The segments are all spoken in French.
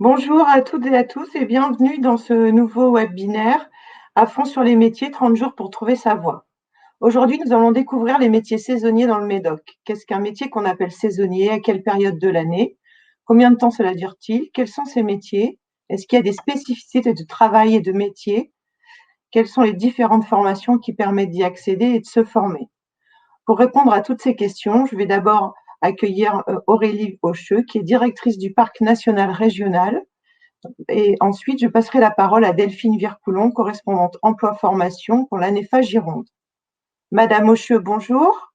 Bonjour à toutes et à tous et bienvenue dans ce nouveau webinaire à fond sur les métiers, 30 jours pour trouver sa voie. Aujourd'hui, nous allons découvrir les métiers saisonniers dans le Médoc. Qu'est-ce qu'un métier qu'on appelle saisonnier? À quelle période de l'année? Combien de temps cela dure-t-il? Quels sont ces métiers? Est-ce qu'il y a des spécificités de travail et de métier? Quelles sont les différentes formations qui permettent d'y accéder et de se former? Pour répondre à toutes ces questions, je vais d'abord accueillir Aurélie Aucheux, qui est directrice du Parc national régional. Et ensuite, je passerai la parole à Delphine Vircoulon, correspondante emploi-formation pour l'ANEFA Gironde. Madame Aucheux, bonjour.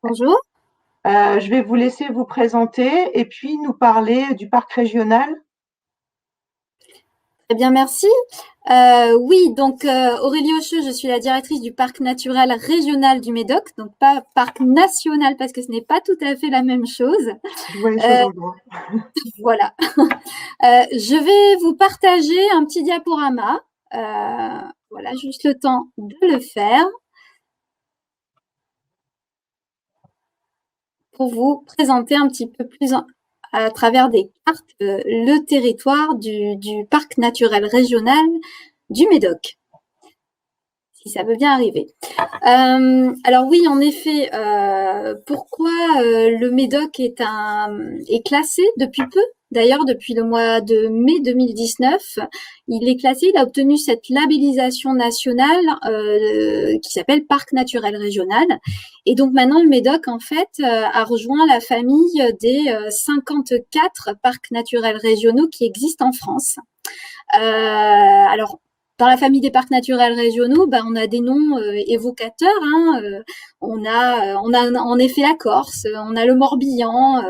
Bonjour. Je vais vous laisser vous présenter et puis nous parler du parc régional. Très bien, merci. Oui, donc Aurélie Aucheux, je suis la directrice du parc naturel régional du Médoc, donc pas parc national parce que ce n'est pas tout à fait la même chose. Je vois les choses en grand. Voilà. Je vais vous partager un petit diaporama. Voilà, juste le temps de le faire pour vous présenter un petit peu plus à travers des cartes le territoire du parc naturel régional du Médoc. Si ça veut bien arriver. Alors oui, en effet, pourquoi le Médoc est classé depuis peu? D'ailleurs, depuis le mois de mai 2019, il est classé, il a obtenu cette labellisation nationale qui s'appelle Parc naturel régional. Et donc maintenant, le Médoc, en fait, a rejoint la famille des 54 parcs naturels régionaux qui existent en France. Alors, dans la famille des parcs naturels régionaux, on a des noms évocateurs. On a en effet la Corse, on a le Morbihan,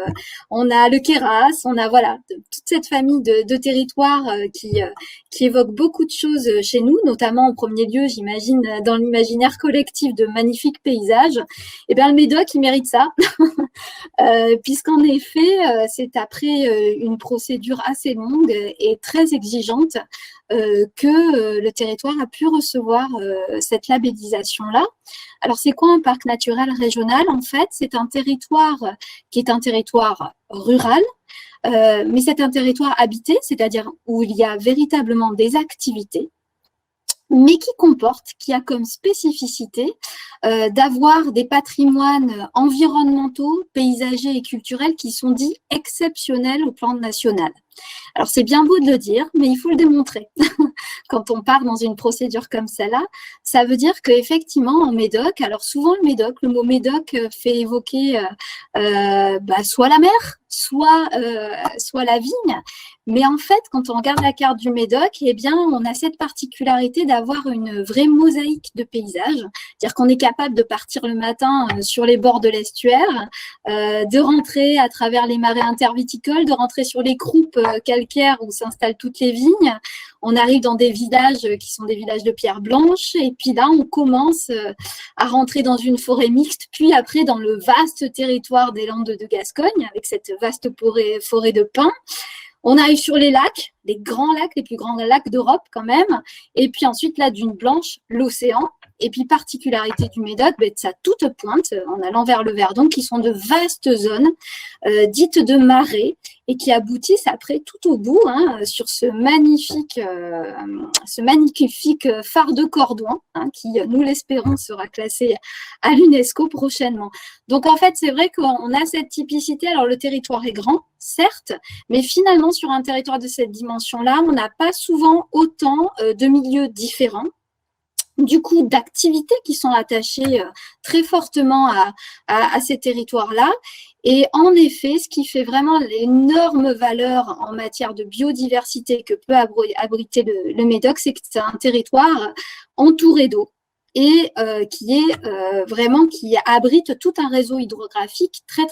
on a le Queyras, on a voilà toute cette famille de territoires qui évoquent beaucoup de choses chez nous, notamment en premier lieu, j'imagine, dans l'imaginaire collectif de magnifiques paysages. Et bien le Médoc, il mérite ça, puisqu'en effet, c'est après une procédure assez longue et très exigeante que le territoire a pu recevoir cette labellisation-là. Alors, c'est quoi un parc naturel régional? En fait, c'est un territoire qui est un territoire rural, mais c'est un territoire habité, c'est-à-dire où il y a véritablement des activités, mais qui a comme spécificité d'avoir des patrimoines environnementaux, paysagers et culturels qui sont dits exceptionnels au plan national. Alors, c'est bien beau de le dire, mais il faut le démontrer. Quand on part dans une procédure comme celle-là, ça veut dire qu'effectivement, en Médoc, alors souvent le mot Médoc fait évoquer soit la mer, soit la vigne. Mais en fait, quand on regarde la carte du Médoc, eh bien, on a cette particularité d'avoir une vraie mosaïque de paysages. C'est-à-dire qu'on est capable de partir le matin sur les bords de l'estuaire, de rentrer à travers les marais interviticoles, de rentrer sur les croupes calcaires où s'installent toutes les vignes. On arrive dans des villages qui sont des villages de pierre blanche, et puis là, on commence à rentrer dans une forêt mixte, puis après dans le vaste territoire des Landes de Gascogne, avec cette vaste forêt de pins. On arrive sur les lacs, les grands lacs, les plus grands lacs d'Europe quand même, et puis ensuite, là, d'une blanche, l'océan. Et puis, particularité du Médoc, de sa toute pointe, en allant vers le Verdon, qui sont de vastes zones dites de marais, et qui aboutissent après tout au bout sur ce magnifique phare de Cordouan, qui, nous l'espérons, sera classé à l'UNESCO prochainement. Donc en fait, c'est vrai qu'on a cette typicité. Alors le territoire est grand, certes, mais finalement sur un territoire de cette dimension-là, on n'a pas souvent autant de milieux différents, du coup d'activités qui sont attachées très fortement à ces territoires-là. Et en effet, ce qui fait vraiment l'énorme valeur en matière de biodiversité que peut abriter le Médoc, c'est que c'est un territoire entouré d'eau et qui abrite tout un réseau hydrographique très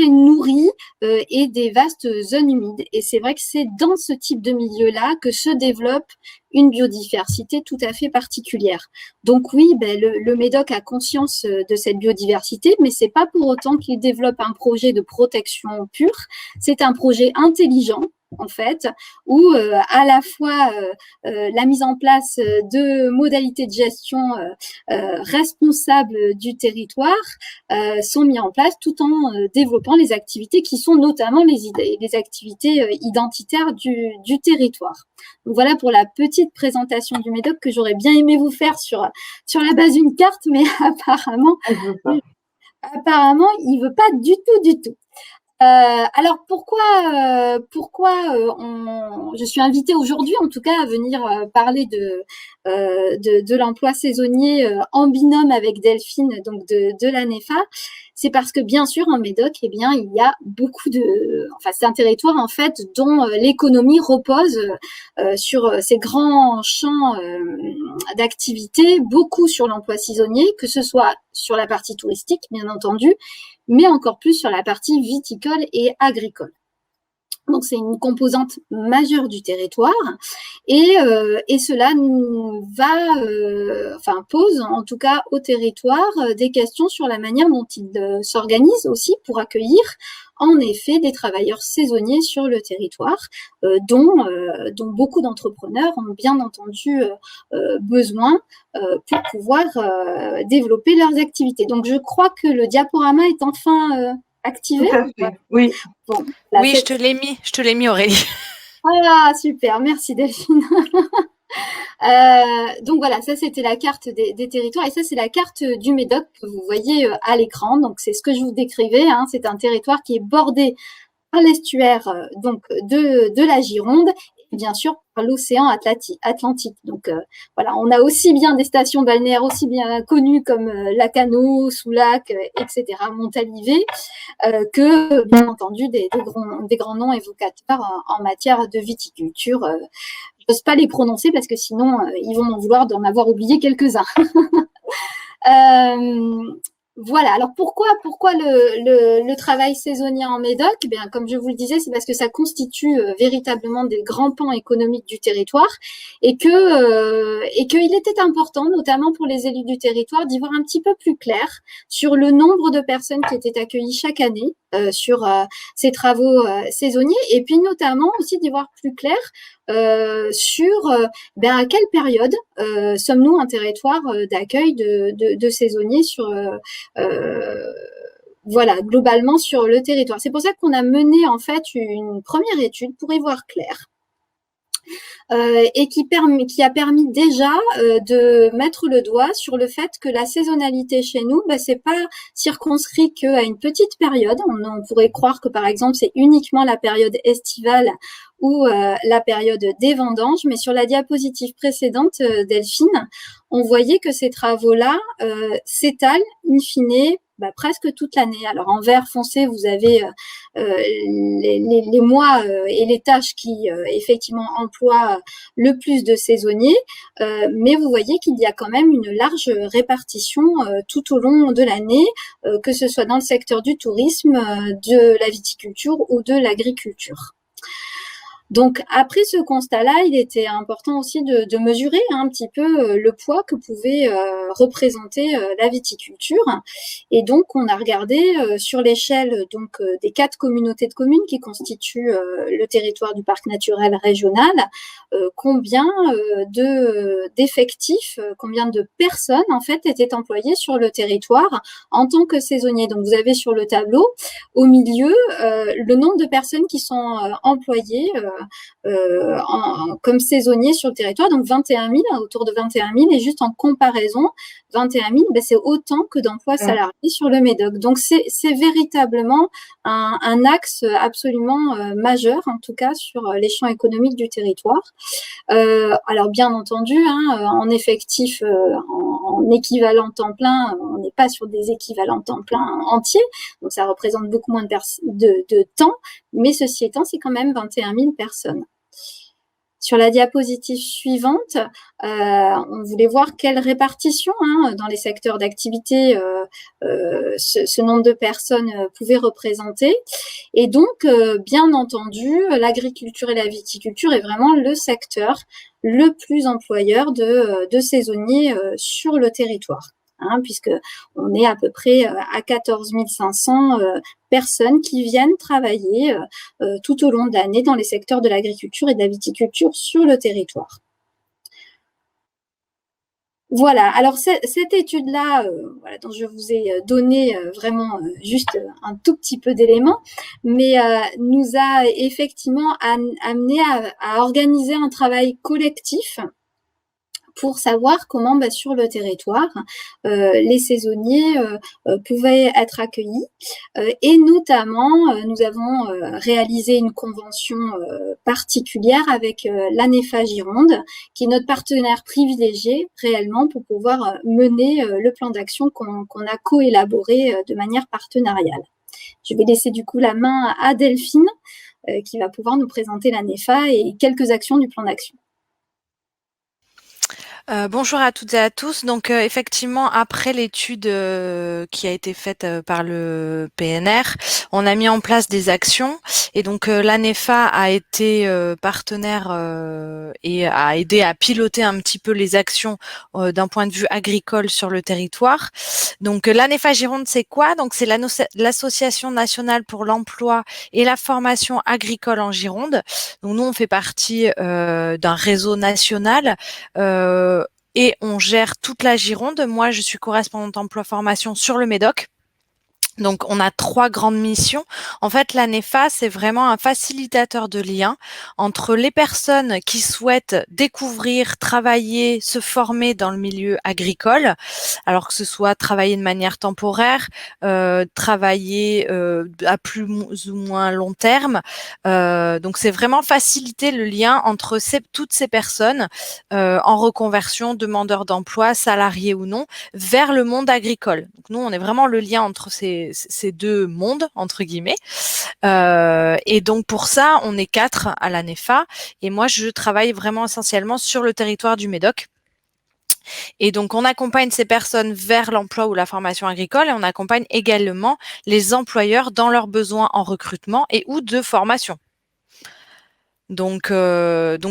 nourri et des vastes zones humides. Et c'est vrai que c'est dans ce type de milieu-là que se développe une biodiversité tout à fait particulière. Donc oui, le Médoc a conscience de cette biodiversité, mais c'est pas pour autant qu'il développe un projet de protection pure. C'est un projet intelligent en fait, où à la fois la mise en place de modalités de gestion responsables du territoire sont mis en place tout en développant les activités qui sont notamment les activités identitaires du territoire. Donc voilà pour la petite présentation du Médoc que j'aurais bien aimé vous faire sur la base d'une carte, mais apparemment, il veut pas du tout. Alors pourquoi je suis invitée aujourd'hui en tout cas à venir parler de l'emploi saisonnier en binôme avec Delphine, donc de l'ANEFA, c'est parce que bien sûr en Médoc, eh bien il y a beaucoup c'est un territoire en fait dont l'économie repose sur ces grands champs d'activité, beaucoup sur l'emploi saisonnier, que ce soit sur la partie touristique bien entendu, mais encore plus sur la partie viticole et agricole. Donc c'est une composante majeure du territoire et cela pose en tout cas au territoire des questions sur la manière dont il s'organise aussi pour accueillir en effet des travailleurs saisonniers sur le territoire, dont beaucoup d'entrepreneurs ont bien entendu besoin pour pouvoir développer leurs activités. Donc je crois que le diaporama est enfin activé. Tout à fait, oui. Bon, oui, je te l'ai mis Aurélie. Ah, super, merci Delphine. Donc voilà, ça c'était la carte des territoires et ça c'est la carte du Médoc que vous voyez à l'écran. Donc c'est ce que je vous décrivais, hein. C'est un territoire qui est bordé par l'estuaire donc de la Gironde et bien sûr par l'océan Atlantique. Donc voilà, on a aussi bien des stations balnéaires aussi bien connues comme Lacanau, Soulac, etc., Montalivet, que bien entendu des grands noms évocateurs en matière de viticulture. J'ose pas les prononcer parce que sinon ils vont m'en vouloir d'en avoir oublié quelques-uns. Voilà. Alors pourquoi le travail saisonnier en Médoc? Bien, comme je vous le disais, c'est parce que ça constitue véritablement des grands pans économiques du territoire et qu'il était important, notamment pour les élus du territoire, d'y voir un petit peu plus clair sur le nombre de personnes qui étaient accueillies chaque année sur ces travaux saisonniers et puis notamment aussi d'y voir plus clair sur à quelle période sommes-nous un territoire d'accueil de saisonniers sur globalement sur le territoire. C'est pour ça qu'on a mené en fait une première étude pour y voir clair. Et qui a permis déjà de mettre le doigt sur le fait que la saisonnalité chez nous, c'est pas circonscrit qu'à une petite période. On pourrait croire que par exemple c'est uniquement la période estivale ou la période des vendanges, mais sur la diapositive précédente, Delphine, on voyait que ces travaux-là s'étalent in fine presque toute l'année. Alors en vert foncé, vous avez les mois et les tâches qui effectivement emploient le plus de saisonniers, mais vous voyez qu'il y a quand même une large répartition tout au long de l'année, que ce soit dans le secteur du tourisme, de la viticulture ou de l'agriculture. Donc après ce constat-là, il était important aussi de mesurer un petit peu le poids que pouvait représenter la viticulture. Et donc on a regardé sur l'échelle des 4 communautés de communes qui constituent le territoire du parc naturel régional, combien d'effectifs, combien de personnes en fait étaient employées sur le territoire en tant que saisonniers. Donc vous avez sur le tableau au milieu le nombre de personnes qui sont employées comme saisonniers sur le territoire, donc 21 000, autour de 21 000, et juste en comparaison, 21 000, c'est autant que d'emplois salariés sur le Médoc. Donc c'est véritablement un axe absolument majeur, en tout cas sur les champs économiques du territoire. Alors bien entendu, en effectif, en équivalent temps plein, on n'est pas sur des équivalents temps plein entiers, donc ça représente beaucoup moins de temps, mais ceci étant, c'est quand même 21 000 personnes. Sur la diapositive suivante, on voulait voir quelle répartition dans les secteurs d'activité ce nombre de personnes pouvait représenter. Et donc, bien entendu, l'agriculture et la viticulture est vraiment le secteur le plus employeur de saisonniers sur le territoire. puisque on est à peu près à 14 500 personnes qui viennent travailler tout au long de l'année dans les secteurs de l'agriculture et de la viticulture sur le territoire. Voilà, alors cette étude-là, voilà, dont je vous ai donné vraiment juste un tout petit peu d'éléments, mais nous a effectivement amené à organiser un travail collectif pour savoir comment, sur le territoire, les saisonniers pouvaient être accueillis. Et notamment, nous avons réalisé une convention particulière avec l'ANEFA Gironde, qui est notre partenaire privilégié réellement pour pouvoir mener le plan d'action qu'on a coélaboré de manière partenariale. Je vais laisser du coup la main à Delphine, qui va pouvoir nous présenter l'ANEFA et quelques actions du plan d'action. Bonjour à toutes et à tous. Donc effectivement, après l'étude qui a été faite par le PNR, on a mis en place des actions et donc l'ANEFA a été partenaire et a aidé à piloter un petit peu les actions d'un point de vue agricole sur le territoire. Donc l'ANEFA Gironde, c'est quoi? Donc c'est l'Association nationale pour l'emploi et la formation agricole en Gironde. Donc nous, on fait partie d'un réseau national et on gère toute la Gironde. Moi, je suis correspondante emploi formation sur le Médoc. Donc, on a 3 grandes missions. En fait, l'ANEFA, c'est vraiment un facilitateur de liens entre les personnes qui souhaitent découvrir, travailler, se former dans le milieu agricole, alors que ce soit travailler de manière temporaire, travailler à plus ou moins long terme. Donc, c'est vraiment faciliter le lien entre toutes ces personnes en reconversion, demandeurs d'emploi, salariés ou non, vers le monde agricole. Donc, nous, on est vraiment le lien entre ces 2 mondes, entre guillemets. Et donc, pour ça, on est 4 à l'ANEFA. Et moi, je travaille vraiment essentiellement sur le territoire du Médoc. Et donc, on accompagne ces personnes vers l'emploi ou la formation agricole et on accompagne également les employeurs dans leurs besoins en recrutement et ou de formation. Donc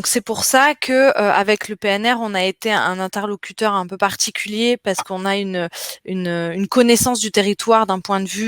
c'est pour ça que avec le PNR, on a été un interlocuteur un peu particulier parce qu'on a une connaissance du territoire d'un point de vue